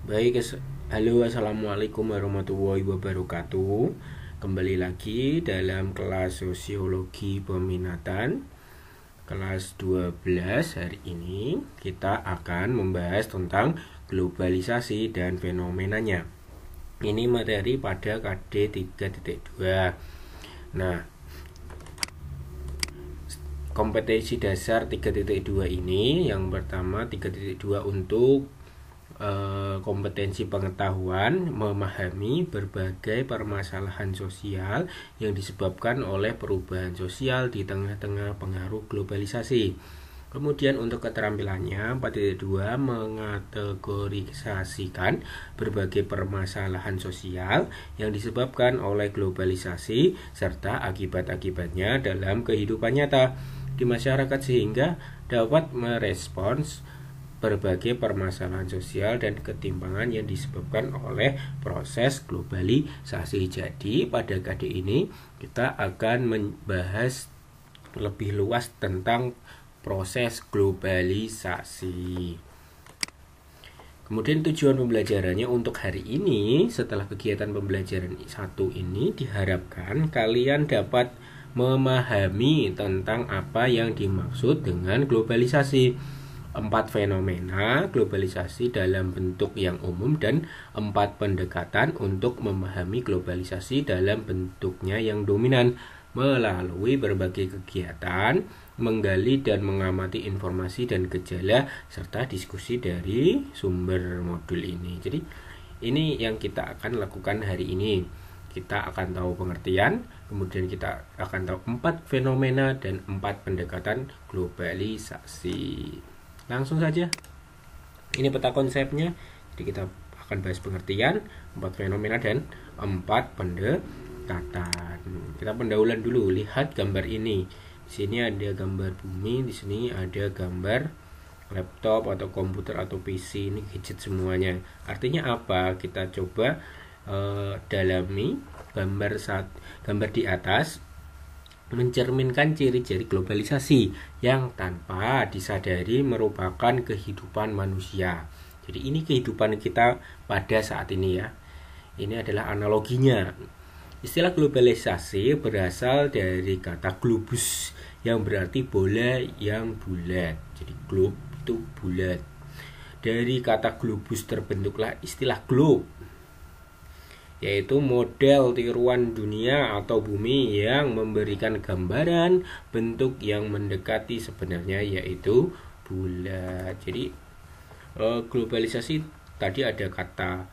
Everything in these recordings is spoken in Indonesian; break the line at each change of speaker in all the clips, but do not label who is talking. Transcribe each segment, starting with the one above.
Baik, halo, assalamualaikum warahmatullahi wabarakatuh. Kembali lagi dalam kelas sosiologi peminatan kelas 12. Hari ini kita akan membahas tentang globalisasi dan fenomenanya. Ini materi pada KD 3.2. Nah, kompetensi dasar 3.2 ini yang pertama 3.2 untuk kompetensi pengetahuan memahami berbagai permasalahan sosial yang disebabkan oleh perubahan sosial di tengah-tengah pengaruh globalisasi. Kemudian untuk keterampilannya 4.2 mengategorisasikan berbagai permasalahan sosial yang disebabkan oleh globalisasi serta akibat-akibatnya dalam kehidupan nyata di masyarakat sehingga dapat merespons berbagai permasalahan sosial dan ketimpangan yang disebabkan oleh proses globalisasi. Jadi pada KD ini kita akan membahas lebih luas tentang proses globalisasi. Kemudian tujuan pembelajarannya untuk hari ini, setelah kegiatan pembelajaran 1 ini diharapkan kalian dapat memahami tentang apa yang dimaksud dengan globalisasi, 4 fenomena globalisasi dalam bentuk yang umum, dan 4 pendekatan untuk memahami globalisasi dalam bentuknya yang dominan melalui berbagai kegiatan, menggali dan mengamati informasi dan gejala, serta diskusi dari sumber modul ini. Jadi ini yang kita akan lakukan hari ini. Kita akan tahu pengertian, kemudian kita akan tahu 4 fenomena dan 4 pendekatan globalisasi. Langsung saja, ini peta konsepnya. Jadi kita akan bahas pengertian, 4 fenomena dan 4 pendekatan. Kita pendahuluan dulu. Lihat gambar ini. Di sini ada gambar bumi, di sini ada gambar laptop atau komputer atau PC. Ini gadget semuanya. Artinya apa? Kita coba dalami gambar di atas mencerminkan ciri-ciri globalisasi yang tanpa disadari merupakan kehidupan manusia. Jadi ini kehidupan kita pada saat ini ya. Ini adalah analoginya. Istilah globalisasi berasal dari kata globus yang berarti bola yang bulat. Jadi globe itu bulat. Dari kata globus terbentuklah istilah globe, yaitu model tiruan dunia atau bumi yang memberikan gambaran bentuk yang mendekati sebenarnya, yaitu bulat. Jadi globalisasi tadi ada kata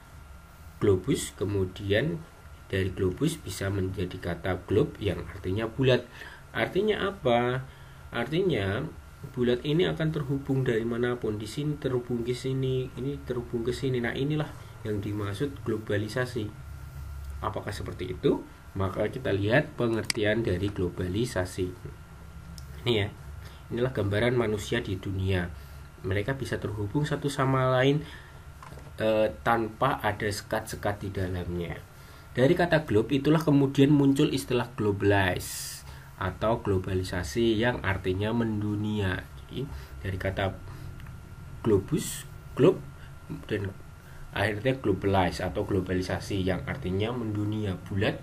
globus, kemudian dari globus bisa menjadi kata globe yang artinya bulat. Artinya apa? Artinya bulat ini akan terhubung dari manapun. Di sini terhubung ke sini, ini terhubung ke sini. Nah, inilah yang dimaksud globalisasi. Apakah seperti itu? Maka kita lihat pengertian dari globalisasi. Ini ya, inilah gambaran manusia di dunia. Mereka bisa terhubung satu sama lain tanpa ada sekat-sekat di dalamnya. Dari kata globe itulah kemudian muncul istilah globalize atau globalisasi yang artinya mendunia. Jadi dari kata globus, globe, dan akhirnya globalize atau globalisasi yang artinya mendunia, bulat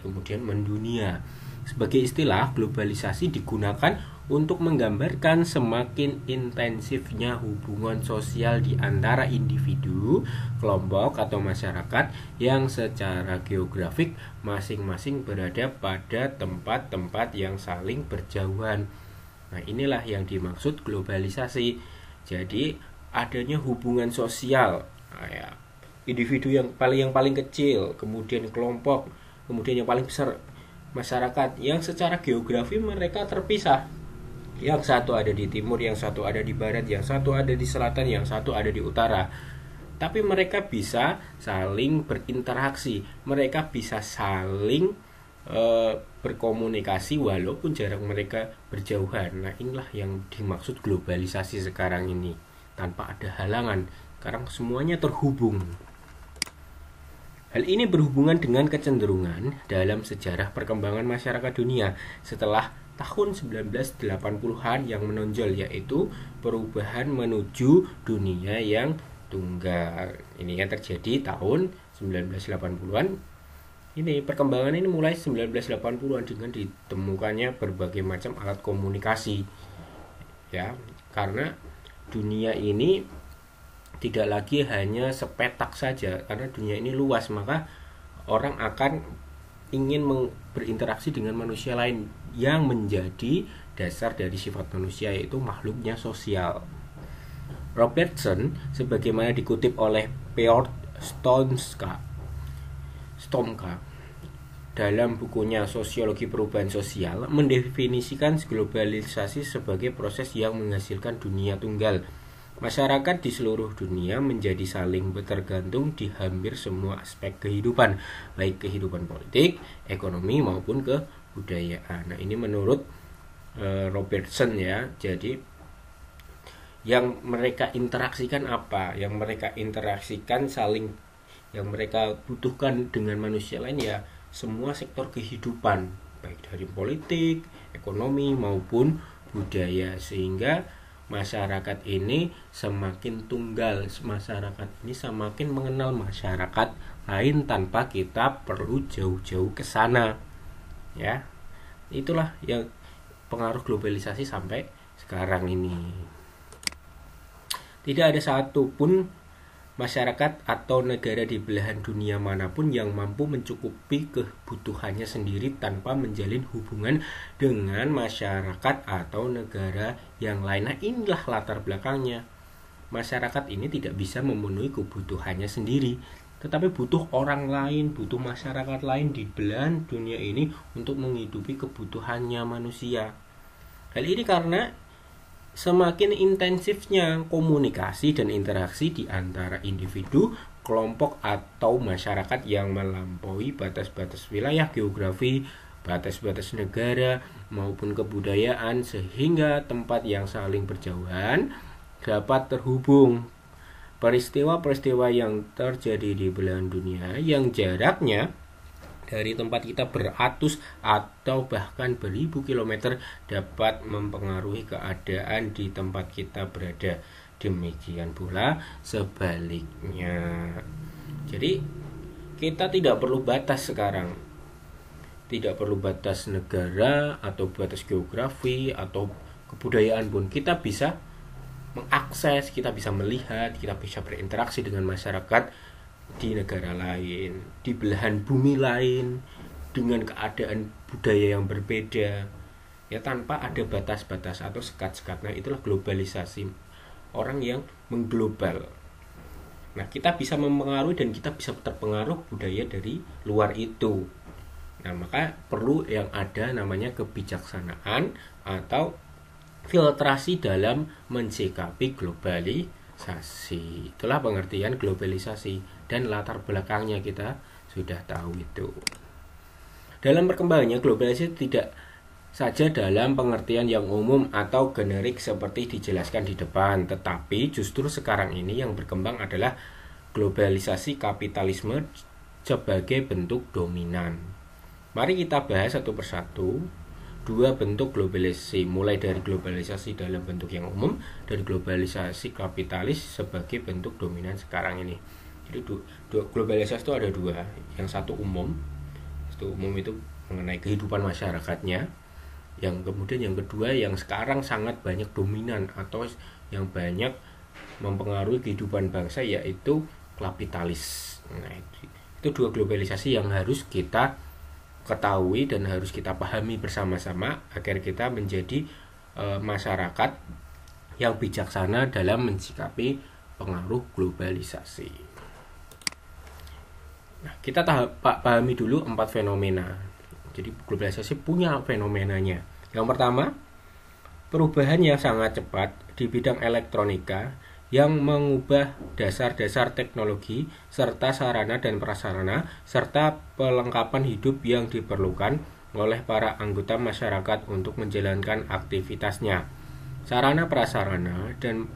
kemudian mendunia. Sebagai istilah, globalisasi digunakan untuk menggambarkan semakin intensifnya hubungan sosial di antara individu, kelompok atau masyarakat yang secara geografik masing-masing berada pada tempat-tempat yang saling berjauhan. Nah, inilah yang dimaksud globalisasi. Jadi adanya hubungan sosial, individu yang paling kecil, kemudian kelompok, kemudian yang paling besar masyarakat yang secara geografi mereka terpisah. Yang satu ada di timur, yang satu ada di barat, yang satu ada di selatan, yang satu ada di utara. Tapi mereka bisa saling berinteraksi, mereka bisa saling berkomunikasi walaupun jarak mereka berjauhan. Nah, inilah yang dimaksud globalisasi sekarang ini, tanpa ada halangan. Sekarang semuanya terhubung. Hal ini berhubungan dengan kecenderungan dalam sejarah perkembangan masyarakat dunia setelah tahun 1980-an yang menonjol, yaitu perubahan menuju dunia yang tunggal. Ini yang terjadi tahun 1980-an. Ini perkembangan ini mulai 1980-an dengan ditemukannya berbagai macam alat komunikasi. Ya, karena dunia ini tidak lagi hanya sepetak saja, karena dunia ini luas, maka orang akan ingin berinteraksi dengan manusia lain yang menjadi dasar dari sifat manusia, yaitu makhluknya sosial. Robertson, sebagaimana dikutip oleh Peort Stomka dalam bukunya Sosiologi Perubahan Sosial, mendefinisikan globalisasi sebagai proses yang menghasilkan dunia tunggal. Masyarakat di seluruh dunia menjadi saling bertergantung di hampir semua aspek kehidupan, baik kehidupan politik, ekonomi maupun kebudayaan. Nah, ini menurut Robertson ya. Jadi yang mereka interaksikan apa? Yang mereka interaksikan yang mereka butuhkan dengan manusia lain ya semua sektor kehidupan, baik dari politik, ekonomi maupun budaya, sehingga masyarakat ini semakin tunggal, masyarakat ini semakin mengenal masyarakat lain tanpa kita perlu jauh-jauh ke sana. Ya, itulah yang pengaruh globalisasi sampai sekarang ini. Tidak ada satupun masyarakat atau negara di belahan dunia manapun yang mampu mencukupi kebutuhannya sendiri tanpa menjalin hubungan dengan masyarakat atau negara yang lain. Nah, inilah latar belakangnya. Masyarakat ini tidak bisa memenuhi kebutuhannya sendiri, tetapi butuh orang lain, butuh masyarakat lain di belahan dunia ini untuk menghidupi kebutuhannya manusia. Hal ini karena semakin intensifnya komunikasi dan interaksi di antara individu, kelompok atau masyarakat yang melampaui batas-batas wilayah geografi, batas-batas negara maupun kebudayaan, sehingga tempat yang saling berjauhan dapat terhubung. Peristiwa-peristiwa yang terjadi di belahan dunia yang jaraknya dari tempat kita beratus atau bahkan beribu kilometer dapat mempengaruhi keadaan di tempat kita berada. Demikian pula sebaliknya. Jadi kita tidak perlu batas sekarang. Tidak perlu batas negara atau batas geografi atau kebudayaan pun. Kita bisa mengakses, kita bisa melihat, kita bisa berinteraksi dengan masyarakat di negara lain, di belahan bumi lain, dengan keadaan budaya yang berbeda, ya tanpa ada batas-batas atau sekat-sekat. Nah, itulah globalisasi, orang yang mengglobal. Nah, kita bisa mempengaruhi dan kita bisa terpengaruh budaya dari luar itu. Nah, maka perlu yang ada namanya kebijaksanaan atau filtrasi dalam mensikapi globalisasi. Itulah pengertian globalisasi. Dan latar belakangnya kita sudah tahu itu. Dalam perkembangannya, globalisasi tidak saja dalam pengertian yang umum atau generik seperti dijelaskan di depan, tetapi justru sekarang ini yang berkembang adalah globalisasi kapitalisme sebagai bentuk dominan. Mari kita bahas satu persatu dua bentuk globalisasi, mulai dari globalisasi dalam bentuk yang umum dan globalisasi kapitalis sebagai bentuk dominan sekarang ini. Jadi globalisasi itu ada dua, yang satu umum itu mengenai kehidupan masyarakatnya, yang kemudian yang kedua yang sekarang sangat banyak dominan atau yang banyak mempengaruhi kehidupan bangsa, yaitu kapitalis. Nah, itu dua globalisasi yang harus kita ketahui dan harus kita pahami bersama-sama agar kita menjadi masyarakat yang bijaksana dalam mensikapi pengaruh globalisasi. Nah, kita pahami dulu 4 fenomena. Jadi globalisasi punya fenomenanya. Yang pertama, perubahan yang sangat cepat di bidang elektronika yang mengubah dasar-dasar teknologi serta sarana dan prasarana serta pelengkapan hidup yang diperlukan oleh para anggota masyarakat untuk menjalankan aktivitasnya. Sarana prasarana dan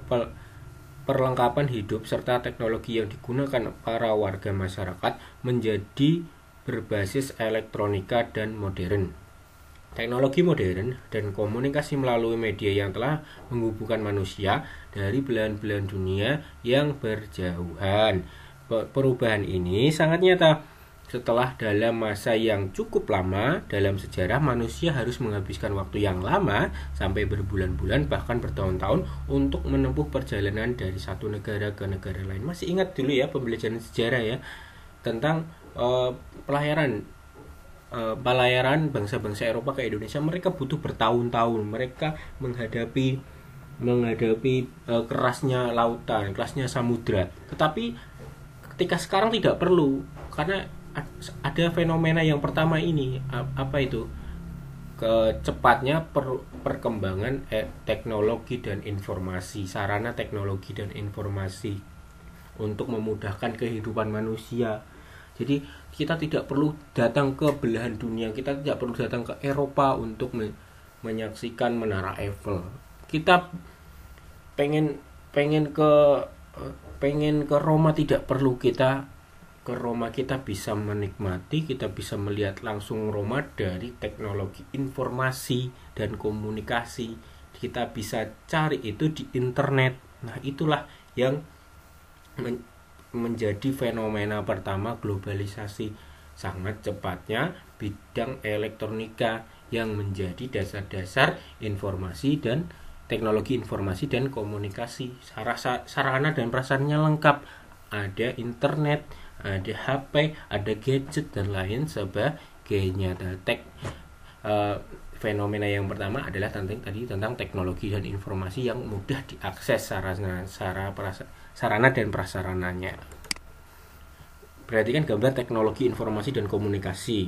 perlengkapan hidup serta teknologi yang digunakan para warga masyarakat menjadi berbasis elektronika dan modern. Teknologi modern dan komunikasi melalui media yang telah menghubungkan manusia dari belahan-belahan dunia yang berjauhan. Perubahan ini sangat nyata. Setelah dalam masa yang cukup lama dalam sejarah, manusia harus menghabiskan waktu yang lama sampai berbulan-bulan bahkan bertahun-tahun untuk menempuh perjalanan dari satu negara ke negara lain. Masih ingat dulu ya pembelajaran sejarah ya tentang pelayaran bangsa-bangsa Eropa ke Indonesia. Mereka butuh bertahun-tahun. Mereka menghadapi kerasnya lautan, kerasnya samudra. Tetapi ketika sekarang tidak perlu, karena ada fenomena yang pertama ini, apa itu? Kecepatnya perkembangan teknologi dan informasi, sarana teknologi dan informasi untuk memudahkan kehidupan manusia. Jadi kita tidak perlu datang ke belahan dunia, kita tidak perlu datang ke Eropa untuk menyaksikan Menara Eiffel. Kita pengen ke Roma, tidak perlu kita ke Roma. Kita bisa menikmati, kita bisa melihat langsung Roma dari teknologi informasi dan komunikasi. Kita bisa cari itu di internet. Nah, itulah yang menjadi fenomena pertama globalisasi. Sangat cepatnya bidang elektronika yang menjadi dasar-dasar informasi dan teknologi informasi dan komunikasi. Sarana dan prasarannya lengkap. Ada internet, ada HP, ada gadget dan lain sebagainya. Fenomena yang pertama adalah tentang teknologi dan informasi yang mudah diakses sarana dan prasarananya. Perhatikan gambar teknologi informasi dan komunikasi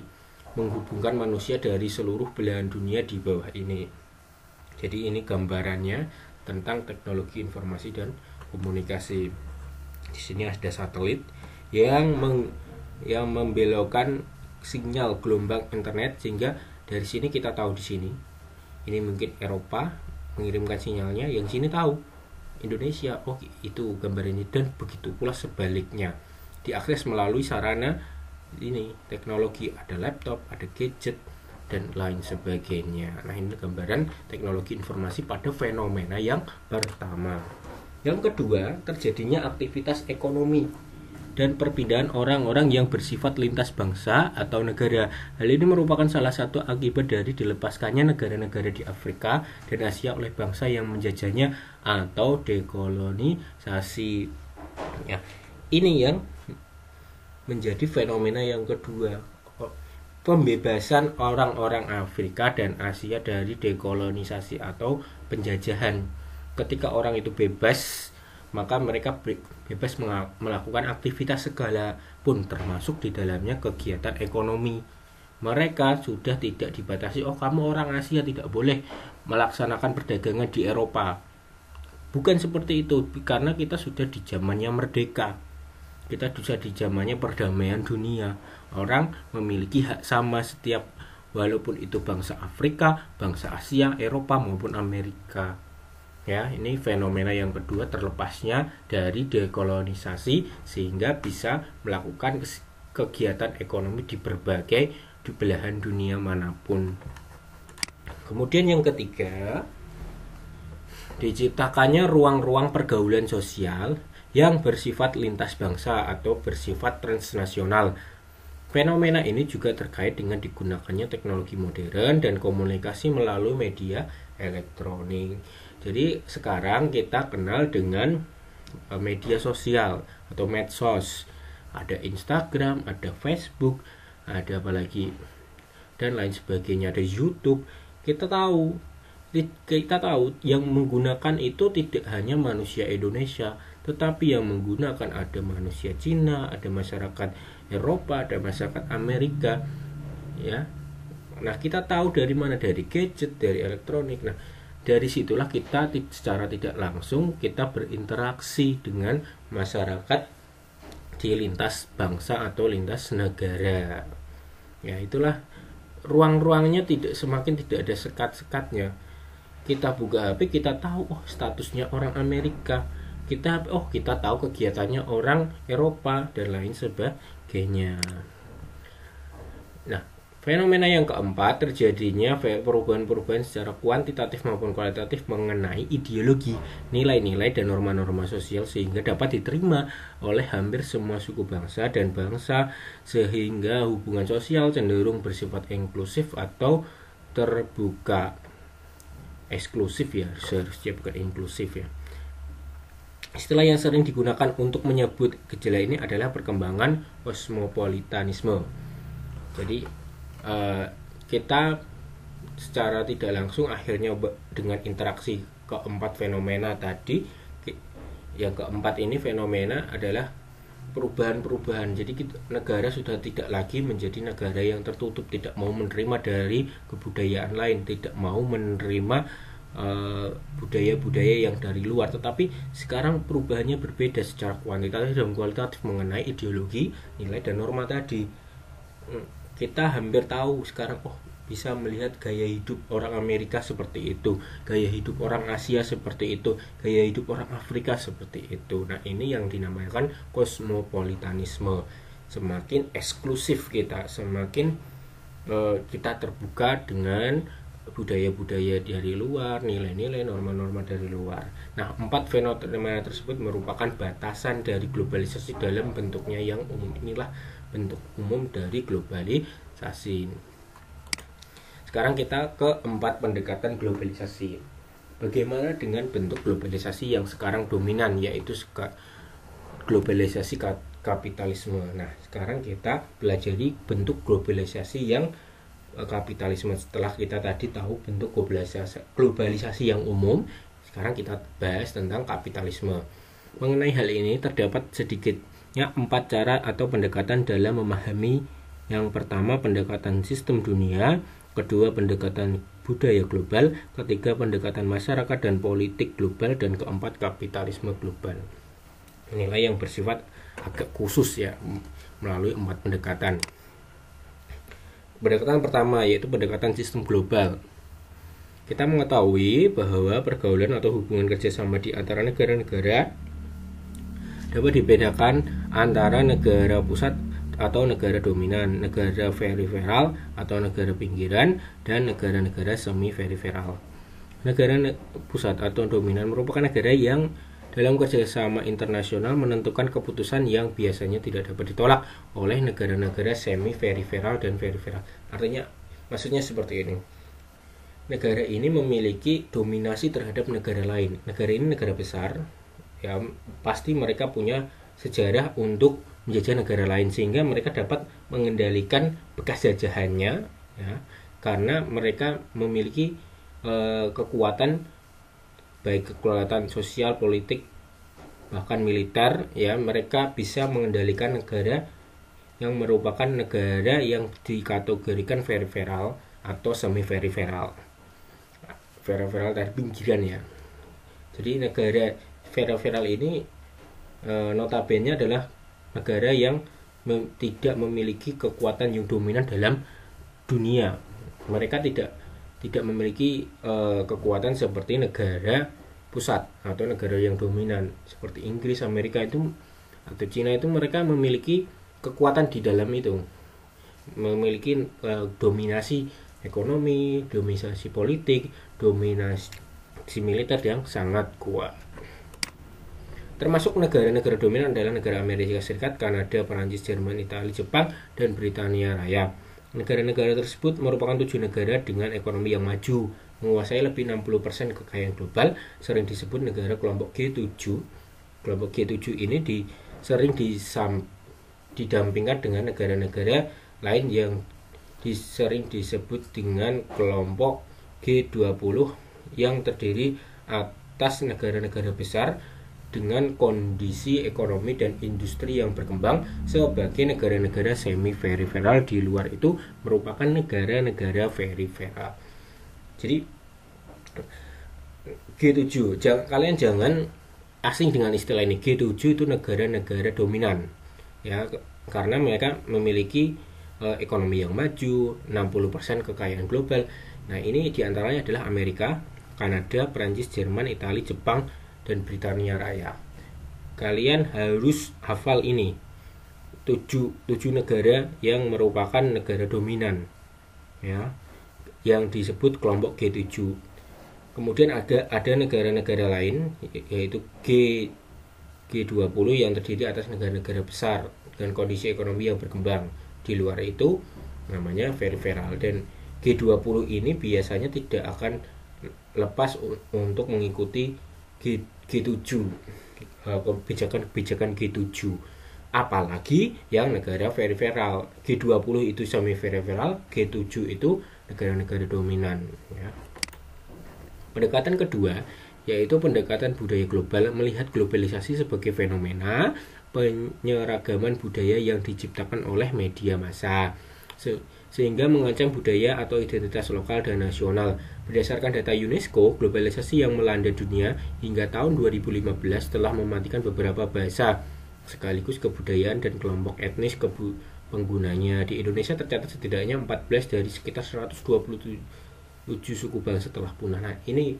menghubungkan manusia dari seluruh belahan dunia di bawah ini. Jadi ini gambarannya tentang teknologi informasi dan komunikasi. Di sini ada satelit yang membelokkan sinyal gelombang internet, sehingga dari sini kita tahu di sini ini mungkin Eropa mengirimkan sinyalnya, yang sini tahu Indonesia, oh itu gambarnya, dan begitu pula sebaliknya diakses melalui sarana ini teknologi, ada laptop, ada gadget dan lain sebagainya. Nah, ini gambaran teknologi informasi pada fenomena yang pertama. Yang kedua, terjadinya aktivitas ekonomi dan perpindahan orang-orang yang bersifat lintas bangsa atau negara. Hal ini merupakan salah satu akibat dari dilepaskannya negara-negara di Afrika dan Asia oleh bangsa yang menjajahnya atau dekolonisasi. Ya, ini yang menjadi fenomena yang kedua, pembebasan orang-orang Afrika dan Asia dari dekolonisasi atau penjajahan. Ketika orang itu bebas, maka mereka bebas melakukan aktivitas segala pun, termasuk di dalamnya kegiatan ekonomi. Mereka sudah tidak dibatasi, oh kamu orang Asia tidak boleh melaksanakan perdagangan di Eropa. Bukan seperti itu, karena kita sudah di zamannya merdeka. Kita sudah di zamannya perdamaian dunia. Orang memiliki hak sama setiap, walaupun itu bangsa Afrika, bangsa Asia, Eropa maupun Amerika. Ya, ini fenomena yang kedua, terlepasnya dari dekolonisasi sehingga bisa melakukan kegiatan ekonomi di berbagai belahan dunia manapun. Kemudian yang ketiga, diciptakannya ruang-ruang pergaulan sosial yang bersifat lintas bangsa atau bersifat transnasional. Fenomena ini juga terkait dengan digunakannya teknologi modern dan komunikasi melalui media elektronik. Jadi sekarang kita kenal dengan media sosial atau medsos. Ada Instagram, ada Facebook, ada apa lagi, dan lain sebagainya. Ada YouTube. Kita tahu yang menggunakan itu tidak hanya manusia Indonesia, tetapi yang menggunakan ada manusia Cina, ada masyarakat Eropa, ada masyarakat Amerika. Ya. Nah, kita tahu dari mana? Dari gadget, dari elektronik. Nah, dari situlah kita secara tidak langsung kita berinteraksi dengan masyarakat di lintas bangsa atau lintas negara. Ya, itulah ruang-ruangnya semakin tidak ada sekat-sekatnya. Kita buka HP, kita tahu statusnya orang Amerika. Kita tahu kegiatannya orang Eropa dan lain sebagainya. Nah, Fenomena yang keempat, terjadinya perubahan-perubahan secara kuantitatif maupun kualitatif mengenai ideologi, nilai-nilai dan norma-norma sosial sehingga dapat diterima oleh hampir semua suku bangsa dan bangsa, sehingga hubungan sosial cenderung bersifat inklusif atau terbuka. Eksklusif ya, seharusnya bukan inklusif ya. Istilah yang sering digunakan untuk menyebut gejala ini adalah perkembangan kosmopolitanisme. Jadi kita secara tidak langsung akhirnya dengan interaksi keempat fenomena tadi, yang keempat ini fenomena adalah perubahan-perubahan. Jadi negara sudah tidak lagi menjadi negara yang tertutup, tidak mau menerima dari kebudayaan lain, tidak mau menerima budaya-budaya yang dari luar. Tetapi sekarang perubahannya berbeda secara kuantitatif dan kualitatif mengenai ideologi, nilai dan norma tadi. Kita hampir tahu sekarang, bisa melihat gaya hidup orang Amerika seperti itu, gaya hidup orang Asia seperti itu, gaya hidup orang Afrika seperti itu. Nah, ini yang dinamakan kosmopolitanisme. Semakin eksklusif kita, semakin kita terbuka dengan budaya-budaya dari luar, nilai-nilai, norma-norma dari luar. Nah, 4 fenomena tersebut merupakan batasan dari globalisasi dalam bentuknya yang umum. Inilah bentuk umum dari globalisasi. Sekarang kita ke 4 pendekatan globalisasi. Bagaimana dengan bentuk globalisasi yang sekarang dominan, yaitu globalisasi kapitalisme. Nah, sekarang kita pelajari bentuk globalisasi yang kapitalisme. Setelah kita tadi tahu bentuk globalisasi yang umum, sekarang kita bahas tentang kapitalisme. Mengenai hal ini terdapat sedikitnya 4 cara atau pendekatan dalam memahami. Yang pertama, pendekatan sistem dunia, kedua, pendekatan budaya global, ketiga, pendekatan masyarakat dan politik global, dan keempat, kapitalisme global. Inilah yang bersifat agak khusus ya, melalui 4 pendekatan. Pendekatan pertama yaitu pendekatan sistem global. Kita mengetahui bahwa pergaulan atau hubungan kerjasama di antara negara-negara dapat dibedakan antara negara pusat atau negara dominan, negara periferal atau negara pinggiran, dan negara-negara semi-periferal. Negara pusat atau dominan merupakan negara yang dalam kerjasama internasional menentukan keputusan yang biasanya tidak dapat ditolak oleh negara-negara semi-periferal dan periferal. Artinya, maksudnya seperti ini. Negara ini memiliki dominasi terhadap negara lain. Negara ini negara besar, ya pasti mereka punya sejarah untuk menjajah negara lain, sehingga mereka dapat mengendalikan bekas jajahannya, ya, karena mereka memiliki kekuatan, baik kekuatan sosial, politik, bahkan militer, ya. Mereka bisa mengendalikan negara yang merupakan negara yang dikategorikan periferal atau semi periferal. Periferal dari pinggiran ya. Jadi negara periferal ini notabene adalah negara yang tidak memiliki kekuatan yang dominan dalam dunia. Mereka tidak memiliki kekuatan seperti negara pusat atau negara yang dominan seperti Inggris, Amerika itu atau Cina itu. Mereka memiliki kekuatan di dalam itu, memiliki dominasi ekonomi, dominasi politik, dominasi militer yang sangat kuat. Termasuk negara-negara dominan adalah negara Amerika Serikat, Kanada, Perancis, Jerman, Italia, Jepang, dan Britania Raya. Negara-negara tersebut merupakan 7 negara dengan ekonomi yang maju, menguasai lebih 60% kekayaan global, sering disebut negara kelompok G7. Kelompok G7 ini sering didampingkan dengan negara-negara lain yang sering disebut dengan kelompok G20 yang terdiri atas negara-negara besar dengan kondisi ekonomi dan industri yang berkembang sebagai negara-negara semi-periferal. Di luar itu merupakan negara-negara periferal. Jadi G7, kalian jangan asing dengan istilah ini. G7 itu negara-negara dominan, ya, karena mereka memiliki ekonomi yang maju, 60% kekayaan global. Nah, ini diantaranya adalah Amerika, Kanada, Perancis, Jerman, Italia, Jepang, dan Britania Raya. Kalian harus hafal ini, 7 negara yang merupakan negara dominan, ya, yang disebut kelompok G7. Kemudian ada negara-negara lain yaitu G20 yang terdiri atas negara-negara besar dengan kondisi ekonomi yang berkembang. Di luar itu namanya peripheral, dan G20 ini biasanya tidak akan lepas untuk mengikuti G7, kebijakan G7, apalagi yang negara peripheral. G20 itu semi peripheral, G7 itu negara-negara dominan, ya. Pendekatan kedua yaitu pendekatan budaya global, melihat globalisasi sebagai fenomena penyeragaman budaya yang diciptakan oleh media massa sehingga mengancam budaya atau identitas lokal dan nasional. Berdasarkan data UNESCO, globalisasi yang melanda dunia hingga tahun 2015 telah mematikan beberapa bahasa sekaligus kebudayaan dan kelompok etnis penggunanya. Di Indonesia tercatat setidaknya 14 dari sekitar 127 suku bangsa telah punah. Nah, ini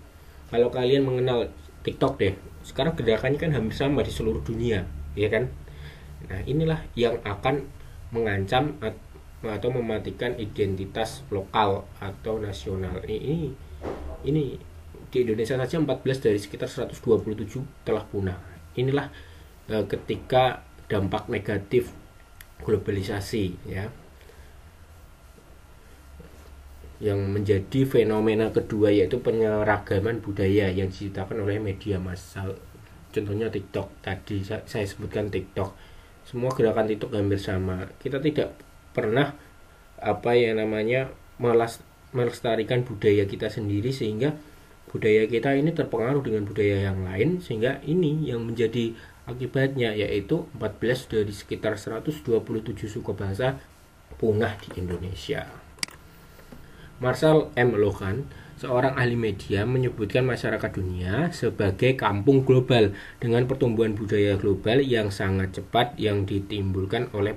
kalau kalian mengenal TikTok deh, sekarang gerakannya kan hampir sama di seluruh dunia, ya kan? Nah, inilah yang akan mengancam atau mematikan identitas lokal atau nasional. Ini di Indonesia saja 14 dari sekitar 127 telah punah. Inilah ketika dampak negatif globalisasi, ya, yang menjadi fenomena kedua yaitu penyeragaman budaya yang diciptakan oleh media massal. Contohnya TikTok tadi saya sebutkan TikTok. Semua gerakan TikTok hampir sama. Kita tidak pernah melestarikan budaya kita sendiri, sehingga budaya kita ini terpengaruh dengan budaya yang lain, sehingga ini yang menjadi akibatnya, yaitu 14 dari sekitar 127 suku bangsa punah di Indonesia. Marshall M. Logan, seorang ahli media, menyebutkan masyarakat dunia sebagai kampung global dengan pertumbuhan budaya global yang sangat cepat yang ditimbulkan oleh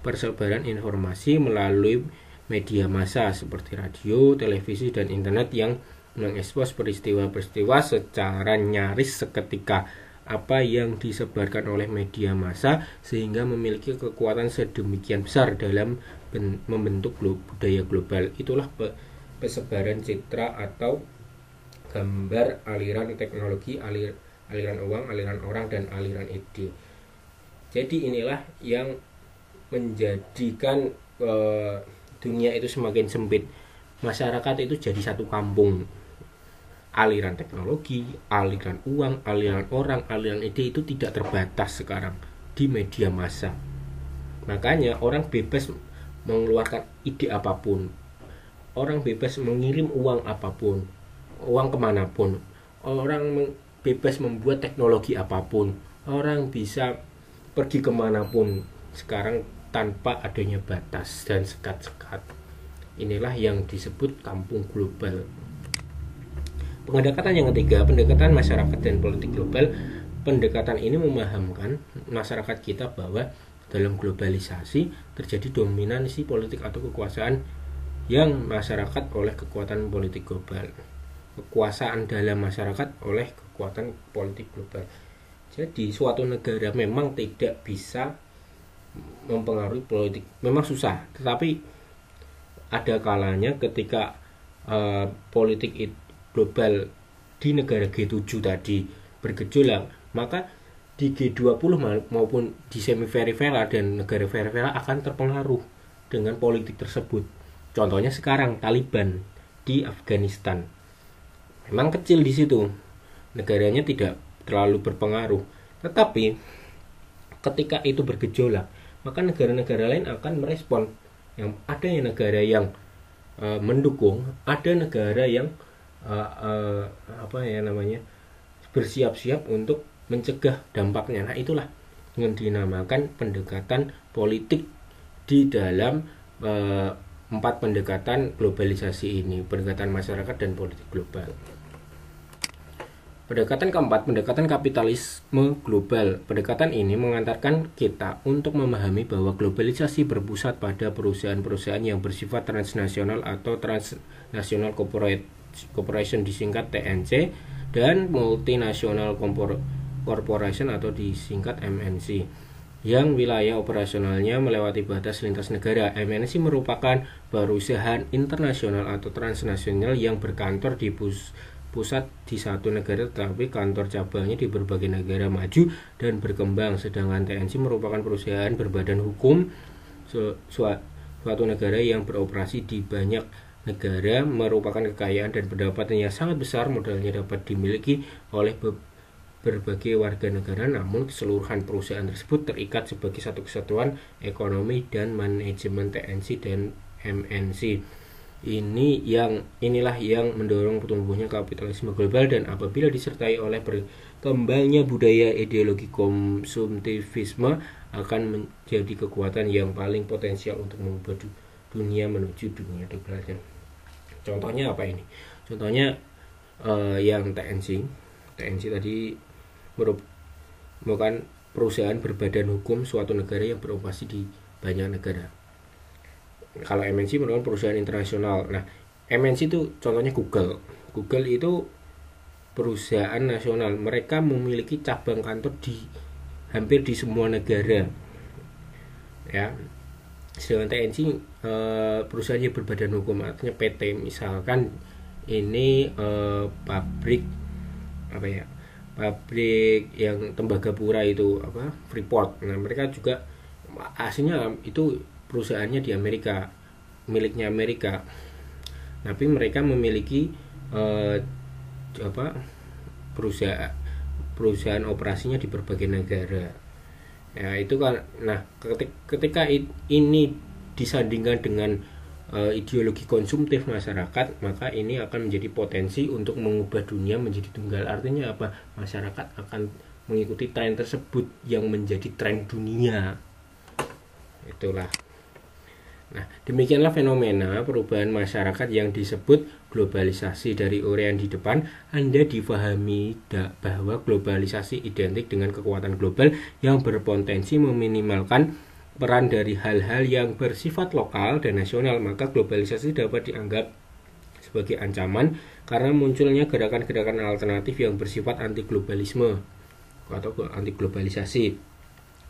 persebaran informasi melalui media massa seperti radio, televisi, dan internet yang mengekspos peristiwa-peristiwa secara nyaris seketika. Apa yang disebarkan oleh media massa sehingga memiliki kekuatan sedemikian besar dalam membentuk budaya global. Itulah persebaran citra atau gambar aliran teknologi, aliran uang, aliran orang, dan aliran ide. Jadi inilah yang menjadikan dunia itu semakin sempit. Masyarakat itu jadi satu kampung. Aliran teknologi, aliran uang, aliran orang, aliran ide itu tidak terbatas sekarang di media massa. Makanya orang bebas mengeluarkan ide apapun, orang bebas mengirim uang apapun, uang kemanapun, orang bebas membuat teknologi apapun, orang bisa pergi kemanapun sekarang tanpa adanya batas dan sekat-sekat. Inilah yang disebut kampung global. Pendekatan yang ketiga, pendekatan masyarakat dan politik global. Pendekatan ini memahamkan masyarakat kita bahwa dalam globalisasi terjadi dominasi politik atau kekuasaan yang masyarakat oleh kekuatan politik global. Kekuasaan dalam masyarakat oleh kekuatan politik global. Jadi suatu negara memang tidak bisa mempengaruhi politik, memang susah, tetapi ada kalanya ketika politik global di negara G7 tadi bergejolak, maka di G20 maupun di semi peripheral dan negara peripheral akan terpengaruh dengan politik tersebut. Contohnya sekarang Taliban di Afghanistan. Memang kecil di situ, negaranya tidak terlalu berpengaruh, tetapi ketika itu bergejolak, maka negara-negara lain akan merespon. Yang ada yang negara yang mendukung, ada negara yang bersiap-siap untuk mencegah dampaknya. Nah, itulah yang dinamakan pendekatan politik di dalam 4 pendekatan globalisasi ini, pendekatan masyarakat dan politik global. Pendekatan keempat, pendekatan kapitalisme global. Pendekatan ini mengantarkan kita untuk memahami bahwa globalisasi berpusat pada perusahaan-perusahaan yang bersifat transnasional atau transnational corporation disingkat TNC, dan multinational corporation atau disingkat MNC. yang wilayah operasionalnya melewati batas lintas negara. MNC merupakan perusahaan internasional atau transnasional yang berkantor di pusat di satu negara tetapi kantor cabangnya di berbagai negara maju dan berkembang. Sedangkan TNC merupakan perusahaan berbadan hukum suatu negara yang beroperasi di banyak negara, merupakan kekayaan dan pendapatan yang sangat besar. Modalnya dapat dimiliki oleh berbagai warga negara, namun keseluruhan perusahaan tersebut terikat sebagai satu kesatuan ekonomi dan manajemen. TNC dan MNC inilah yang mendorong tumbuhnya kapitalisme global, dan apabila disertai oleh berkembangnya budaya ideologi konsumtivisme akan menjadi kekuatan yang paling potensial untuk mengubah dunia menuju dunia demokrasi. Contohnya apa ini? Contohnya yang TNC tadi merupakan perusahaan berbadan hukum suatu negara yang beroperasi di banyak negara. Kalau MNC merupakan perusahaan internasional. Nah, MNC itu contohnya Google. Google itu perusahaan nasional. Mereka memiliki cabang kantor di hampir di semua negara. Ya. Sedangkan TNC perusahaan yang berbadan hukum, artinya PT. Misalkan ini pabrik yang Tembagapura itu Freeport. Nah, mereka juga aslinya itu perusahaannya di Amerika, miliknya Amerika. Tapi mereka memiliki perusahaan operasinya di berbagai negara. Ya, itu kan. Nah, ketika ini disandingkan dengan ideologi konsumtif masyarakat, maka ini akan menjadi potensi untuk mengubah dunia menjadi tunggal. Artinya apa? Masyarakat akan mengikuti tren tersebut yang menjadi tren dunia. Itulah. Nah, demikianlah fenomena perubahan masyarakat yang disebut globalisasi. Dari uraian di depan, Anda difahami bahwa globalisasi identik dengan kekuatan global yang berpotensi meminimalkan peran dari hal-hal yang bersifat lokal dan nasional. Maka globalisasi dapat dianggap sebagai ancaman karena munculnya gerakan-gerakan alternatif yang bersifat anti globalisme atau anti globalisasi.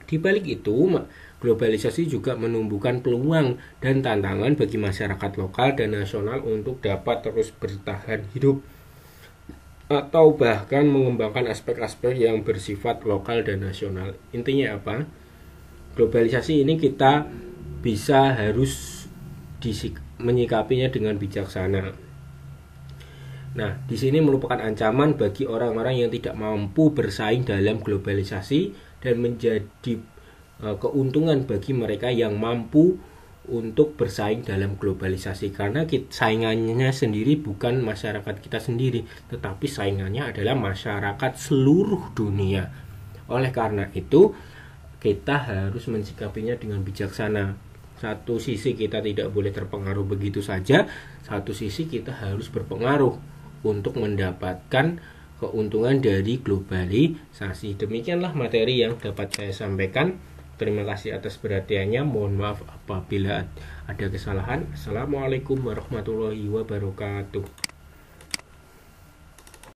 Di balik itu, globalisasi juga menumbuhkan peluang dan tantangan bagi masyarakat lokal dan nasional untuk dapat terus bertahan hidup atau bahkan mengembangkan aspek-aspek yang bersifat lokal dan nasional. Intinya apa? Globalisasi ini kita harus menyikapinya dengan bijaksana. Nah, di sini merupakan ancaman bagi orang-orang yang tidak mampu bersaing dalam globalisasi dan menjadi keuntungan bagi mereka yang mampu untuk bersaing dalam globalisasi, karena saingannya sendiri bukan masyarakat kita sendiri, tetapi saingannya adalah masyarakat seluruh dunia. Oleh karena itu, kita harus mensikapinya dengan bijaksana. Satu sisi kita tidak boleh terpengaruh begitu saja, satu sisi kita harus berpengaruh untuk mendapatkan keuntungan dari globalisasi. Demikianlah materi yang dapat saya sampaikan. Terima kasih atas perhatiannya. Mohon maaf apabila ada kesalahan. Assalamualaikum warahmatullahi wabarakatuh.